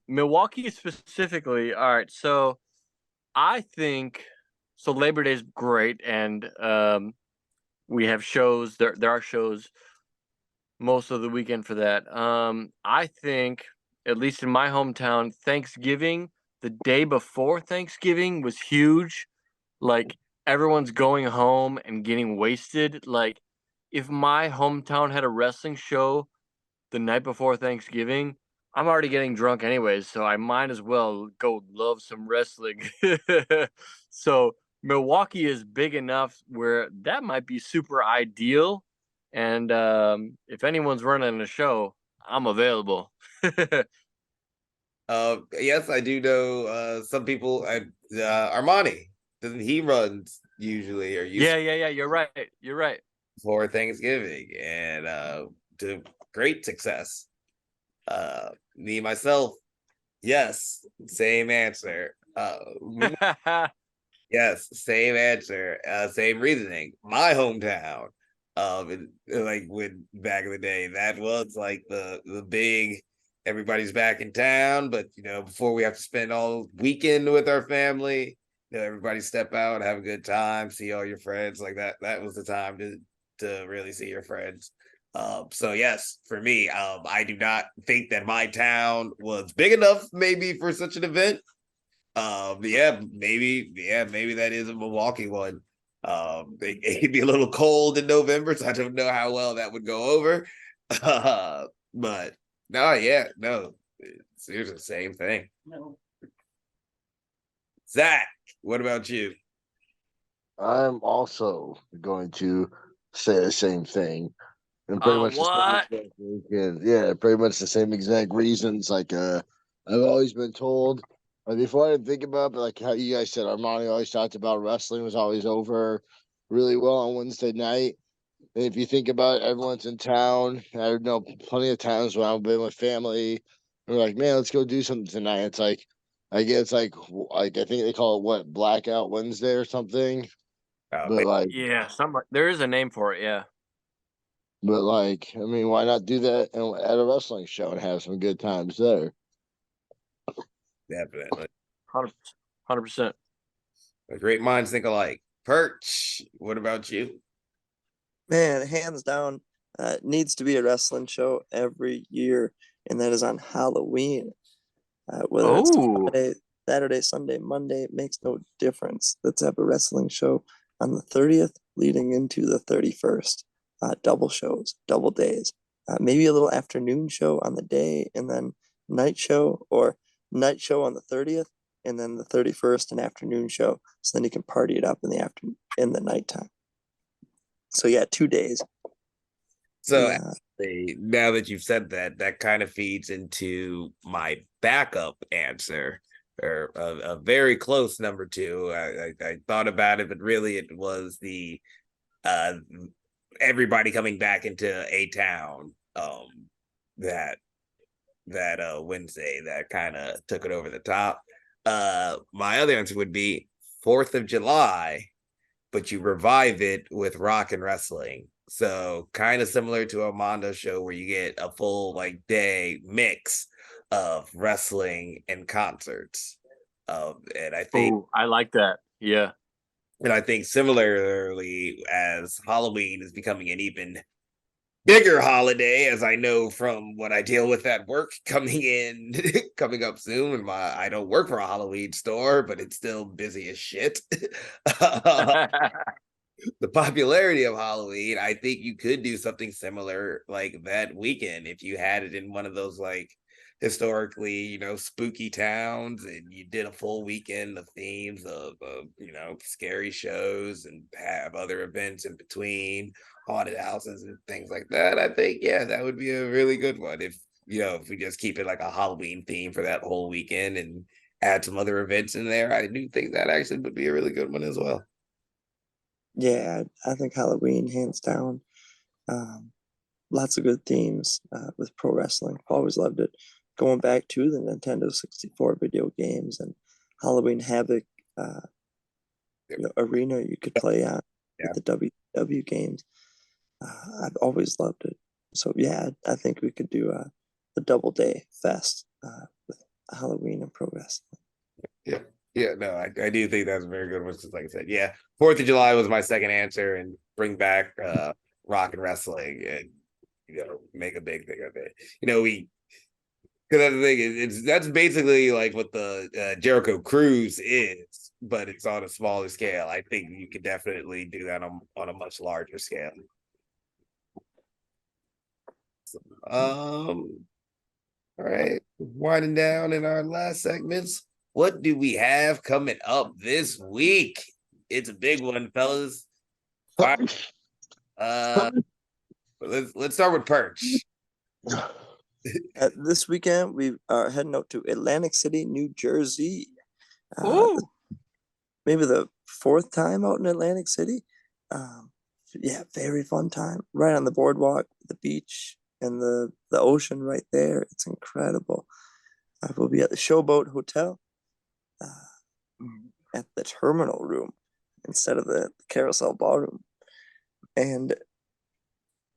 A: Milwaukee specifically. All right, so I think so. Labor Day is great, and we have shows. There are shows most of the weekend for that. I think, at least in my hometown, Thanksgiving, the day before Thanksgiving was huge. Like everyone's going home and getting wasted. Like if my hometown had a wrestling show the night before Thanksgiving, I'm already getting drunk anyways, so I might as well go love some wrestling. So Milwaukee is big enough where that might be super ideal. And if anyone's running a show, I'm available.
B: Yes, I do know some people. Armani, doesn't he runs usually or used
A: Yeah. You're right. You're right.
B: for Thanksgiving, and to great success. Me myself, yes, same answer. Yes, same answer, same reasoning. My hometown, like when back in the day, that was like the big. Everybody's back in town, but before we have to spend all weekend with our family, everybody step out, have a good time, see all your friends like that. That was the time to really see your friends. So yes, for me, I do not think that my town was big enough maybe for such an event. Maybe that is a Milwaukee one. It could be a little cold in November, so I don't know how well that would go over. But no, it's the same thing.
A: No.
B: Zach, what about you?
C: I'm also going to say the same thing. And pretty much the same
A: What?
C: exact reasons. Yeah, pretty much the same exact reasons. Like I've always been told before I didn't think about it, but like how you guys said, Armani always talked about wrestling was always over really well on Wednesday night. And if you think about it, everyone's in town. I know plenty of times when I've been with family. We're like, man, let's go do something tonight. It's like, I guess like I think they call it what Blackout Wednesday or something. But like,
A: Yeah, there is a name for it. Yeah,
C: I mean, why not do that at a wrestling show and have some good times there?
B: Definitely.
A: 100%.
B: Great minds think alike. Perch, what about you?
D: Man, hands down, needs to be a wrestling show every year, and that is on Halloween. Whether it's
A: Oh,
D: Friday, Saturday, Sunday, Monday, it makes no difference. Let's have a wrestling show on the 30th leading into the 31st. Double shows, double days. Maybe a little afternoon show on the day, and then night show, or night show on the 30th, and then the 31st an afternoon show. So then you can party it up in the nighttime. So yeah, 2 days.
B: So
D: Yeah.
B: now that you've said that, that kind of feeds into my backup answer. or a very close number 2. I thought about it, but really it was the everybody coming back into A Town that Wednesday that kind of took it over the top. My other answer would be 4th of July, but you revive it with rock and wrestling. So kind of similar to a Mondo show where you get a full like day mix of wrestling and concerts. And I think
A: I like that. Yeah.
B: and I think similarly as Halloween is becoming an even bigger holiday, as I know from what I deal with at work coming up soon. And I don't work for a Halloween store, but it's still busy as shit. The popularity of Halloween, I think you could do something similar like that weekend if you had it in one of those like historically, spooky towns, and you did a full weekend of themes of scary shows and have other events in between, haunted houses and things like that. I think that would be a really good one if we just keep it like a Halloween theme for that whole weekend and add some other events in there. I do think that actually would be a really good one as well.
D: Yeah, I think Halloween, hands down. Lots of good themes with pro wrestling. Always loved it. Going back to the Nintendo 64 video games and Halloween Havoc arena you could play on with the WW games. I've always loved it. So yeah, I think we could do a double day fest with Halloween and pro wrestling.
B: Yeah, no, I do think that's a very good one. Just like I said, 4th of July was my second answer, and bring back rock and wrestling, and make a big thing of it. Because the thing is, that's basically like what the Jericho Cruise is, but it's on a smaller scale. I think you could definitely do that on a much larger scale. All right, winding down in our last segments. What do we have coming up this week? It's a big one, fellas. Let's start with Perch.
D: This weekend, we are heading out to Atlantic City, New Jersey. Maybe the 4th time out in Atlantic City. Very fun time. Right on the boardwalk, the beach, and the ocean right there. It's incredible. We'll be at the Showboat Hotel at the terminal room instead of the Carousel Ballroom. And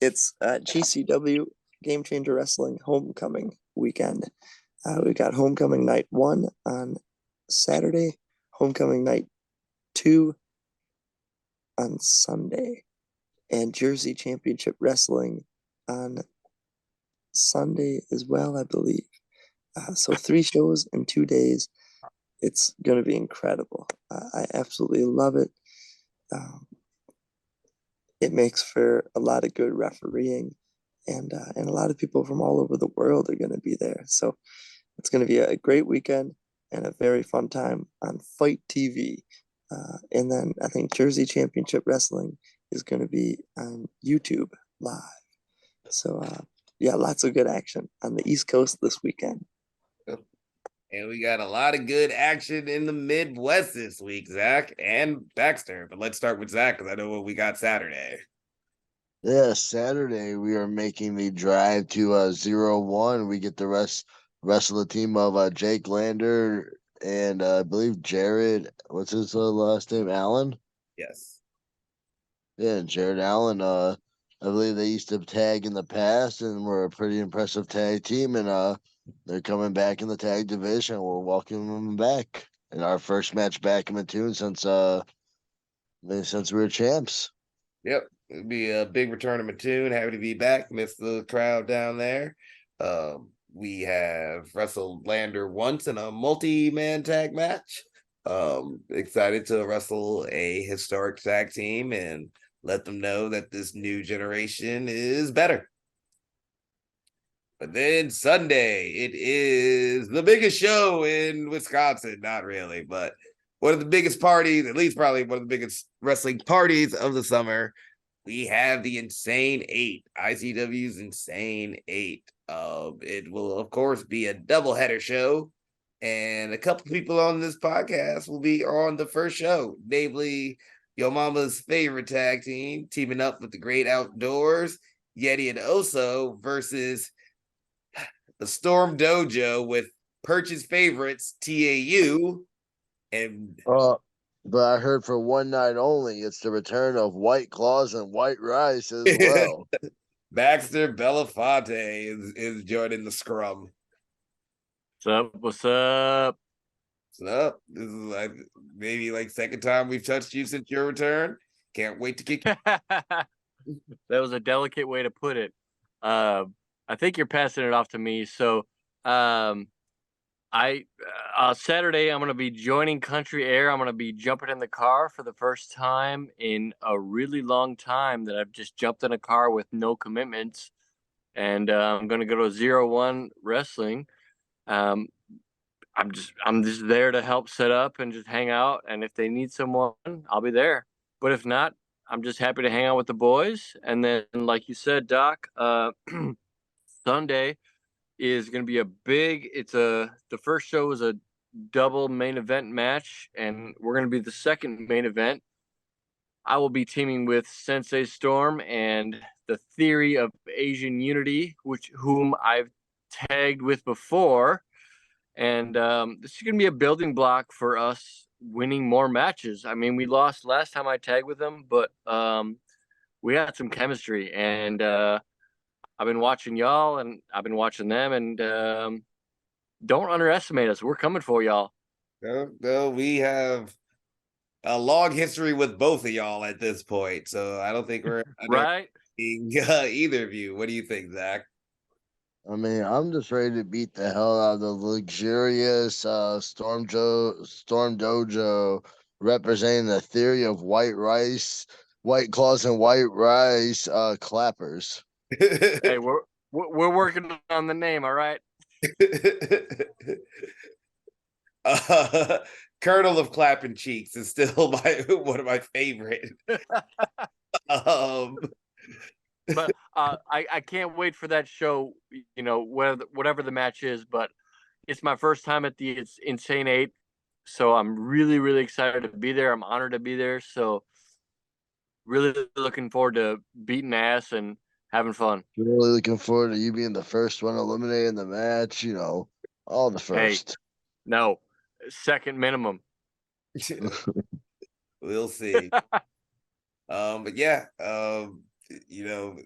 D: it's GCW Game Changer Wrestling Homecoming weekend. We got Homecoming Night 1 on Saturday, Homecoming Night 2 on Sunday, and Jersey Championship Wrestling on Sunday as well, I believe. So 3 shows in 2 days. It's going to be incredible. I absolutely love it. It makes for a lot of good refereeing, and a lot of people from all over the world are going to be there. So it's going to be a great weekend and a very fun time on Fight TV. And then I think Jersey Championship Wrestling is going to be on YouTube live. So lots of good action on the East Coast this weekend.
B: And we got a lot of good action in the Midwest this week, Zach and Baxter. But let's start with Zach, because I know what we got Saturday.
C: Yeah, Saturday we are making the drive to 0-1. We get the rest of the team of Jake Lander and I believe Jared. What's his last name? Allen.
B: Yes.
C: Yeah, Jared Allen. I believe they used to tag in the past and were a pretty impressive tag team, and they're coming back in the tag division. We're welcoming them back in our first match back in Mattoon since we were champs.
B: Yep, it'll be a big return of Mattoon. Happy to be back. Missed the crowd down there. We have wrestled Lander once in a multi-man tag match. Excited to wrestle a historic tag team and let them know that this new generation is better. But then Sunday, it is the biggest show in Wisconsin. Not really, but one of the biggest parties, at least probably one of the biggest wrestling parties of the summer. We have the Insane 8, ICW's Insane 8. It will, of course, be a doubleheader show. And a couple people on this podcast will be on the first show, namely Yo Mama's favorite tag team, teaming up with the Great Outdoors, Yeti and Oso versus the Storm Dojo with Perch's favorites, TAU. And
C: But I heard for one night only, it's the return of White Claws and White Rice as well.
B: Baxter Belafonte is joining the scrum.
A: What's up? What's up?
B: So this is like maybe like second time we've touched you since your return. Can't wait to kick you.
A: That was a delicate way to put it. I think you're passing it off to me. So, Saturday I'm gonna be joining Country Air. I'm gonna be jumping in the car for the first time in a really long time that I've just jumped in a car with no commitments, and I'm gonna go to 0-1 Wrestling. I'm just there to help set up and just hang out. And if they need someone, I'll be there. But if not, I'm just happy to hang out with the boys. And then, like you said, Doc, Sunday is going to be the first show is a double main event match, and we're going to be the second main event. I will be teaming with Sensei Storm and the Theory of Asian Unity, whom I've tagged with before. And this is going to be a building block for us winning more matches. I mean, we lost last time I tagged with them, but we had some chemistry. And I've been watching y'all, and I've been watching them. And don't underestimate us. We're coming for y'all.
B: No, we have a long history with both of y'all at this point. So I don't think we're
A: right.
B: Either of you. What do you think, Zach?
C: I mean, I'm just ready to beat the hell out of the luxurious Storm Dojo representing the Theory of White Rice, White Claws and White Rice clappers.
A: Hey, we're working on the name, all right?
B: Colonel of Clapping Cheeks is still one of my favorite.
A: But I can't wait for that show, you know, whatever the match is. But it's my first time at the Insane 8, so I'm really, really excited to be there. I'm honored to be there. So really looking forward to beating ass and having fun.
C: Really looking forward to you being the first one eliminated in the match. You know, all the first.
A: Hey, no, second minimum.
B: We'll see. But yeah, you know,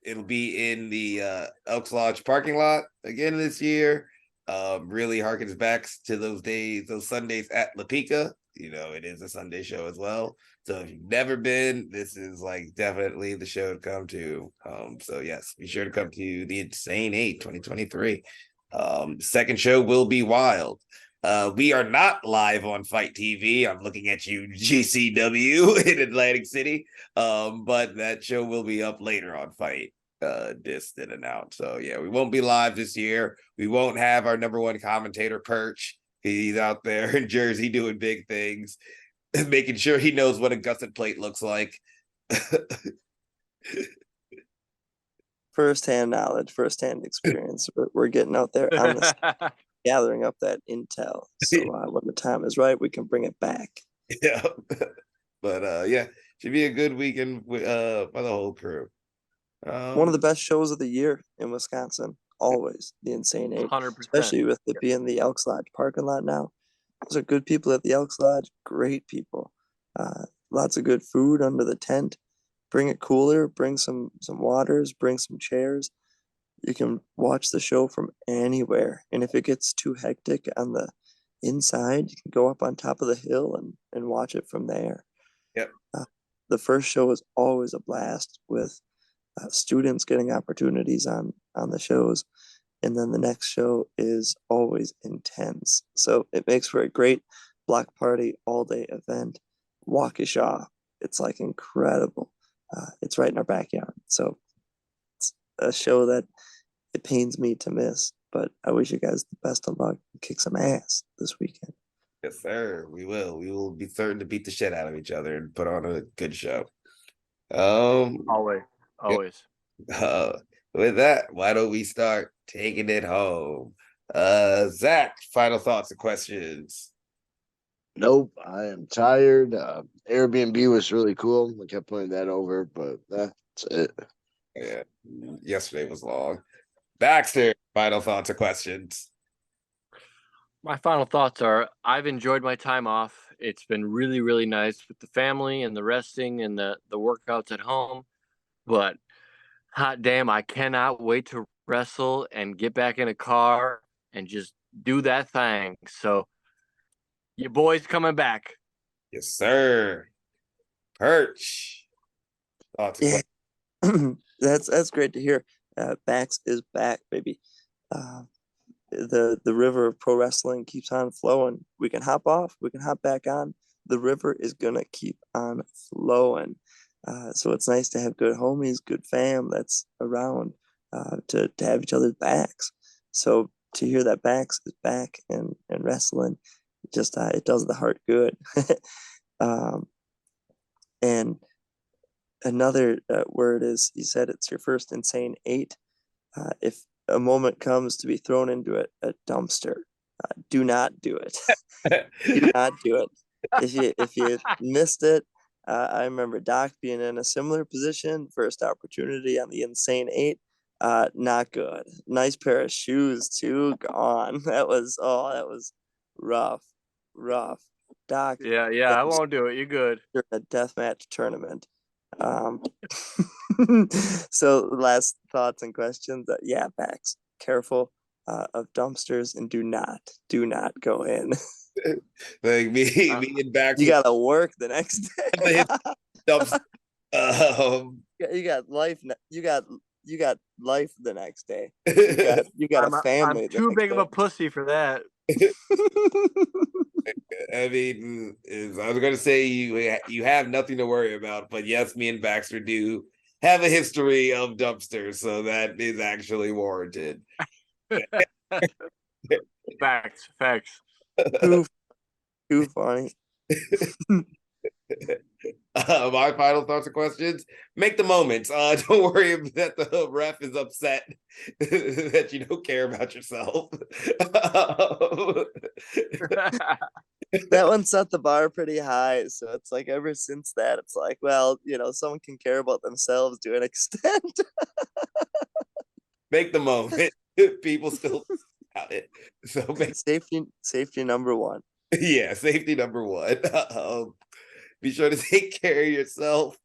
B: it'll be in the Elks Lodge parking lot again this year. Really harkens back to those days, those Sundays at La Pica. You know, it is a Sunday show as well. So if you've never been, this is like definitely the show to come to. So yes, be sure to come to the Insane 8 2023. Second show will be wild. We are not live on Fight TV. I'm looking at you, GCW in Atlantic City. But that show will be up later on Fight. Distant announced. So yeah, we won't be live this year. We won't have our number one commentator, Perch. He's out there in Jersey doing big things, making sure he knows what a gusset plate looks like.
D: Firsthand knowledge, firsthand experience. We're getting out there on this, gathering up that intel. So when the time is right, we can bring it back.
B: Yeah, but yeah, should be a good weekend by the whole crew.
D: One of the best shows of the year in Wisconsin. Always the Insane 8,
A: 100%.
D: especially with it being the Elks Lodge parking lot now. Those are good people at the Elks Lodge. Great people. Lots of good food under the tent. Bring a cooler. Bring some waters. Bring some chairs. You can watch the show from anywhere. And if it gets too hectic on the inside, you can go up on top of the hill and watch it from there.
B: Yep.
D: The first show is always a blast with students getting opportunities on the shows, and then the next show is always intense, so it makes for a great block party all day event. Waukesha, it's like incredible. It's right in our backyard, so it's a show that it pains me to miss, but I wish you guys the best of luck and kick some ass this weekend.
B: Yes, sir. We will be certain to beat the shit out of each other and put on a good show.
A: Always.
B: With that, why don't we start taking it home? Zach, final thoughts and questions.
C: Nope, I am tired. Airbnb was really cool. I kept putting that over, but that's it.
B: Yeah, yesterday was long. Baxter, final thoughts or questions.
A: My final thoughts are I've enjoyed my time off. It's been really, really nice with the family and the resting and the workouts at home. But hot damn, I cannot wait to wrestle and get back in a car and just do that thing. So your boy's coming back.
B: Yes, sir. Perch. Thoughts and
D: Yeah, that's great to hear. Bax is back, baby. The river of pro wrestling keeps on flowing. We can hop off, we can hop back on. The river is gonna keep on flowing. So it's nice to have good homies, good fam that's around to have each other's backs. So to hear that Bax is back and wrestling, just it does the heart good. And another word is, you said it's your first insane 8. If a moment comes to be thrown into a dumpster, do not do it. Do not do it. If you missed it, I remember Doc being in a similar position, first opportunity on the Insane 8. Not good. Nice pair of shoes too, gone. That was rough. Doc,
A: Yeah,
D: that
A: I
D: was
A: won't do it. You're good.
D: a deathmatch tournament. So last thoughts and questions. Yeah, Bax, careful of dumpsters and do not go in.
B: like me and Baxter.
D: You gotta work the next day.
B: Dumps-
D: You got life. You got life the next day. You got a family.
A: I'm too big of a pussy for that.
B: I mean, I was gonna say you have nothing to worry about, but yes, me and Baxter do have a history of dumpsters, so that is actually warranted.
A: Facts.
D: Too funny.
B: My final thoughts and questions: make the moments. Don't worry that the ref is upset that you don't care about yourself.
D: That one set the bar pretty high, so it's like ever since that, it's like, well, someone can care about themselves to an extent.
B: Make the moment. People still about it. So make
D: Safety number one.
B: Yeah, safety number one. Be sure to take care of yourself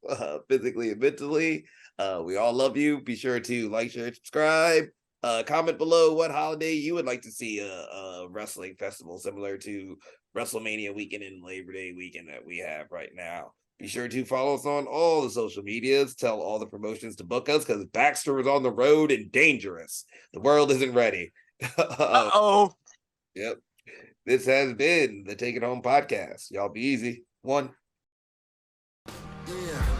B: physically and mentally. We all love you. Be sure to like, share, subscribe. Comment below what holiday you would like to see a wrestling festival similar to WrestleMania weekend and Labor Day weekend that we have right now. Be sure to follow us on all the social medias. Tell all the promotions to book us because Baxter is on the road and dangerous. The world isn't ready.
A: Uh-oh.
B: Yep. This has been the Take It Home podcast. Y'all be easy. 1.
E: Yeah.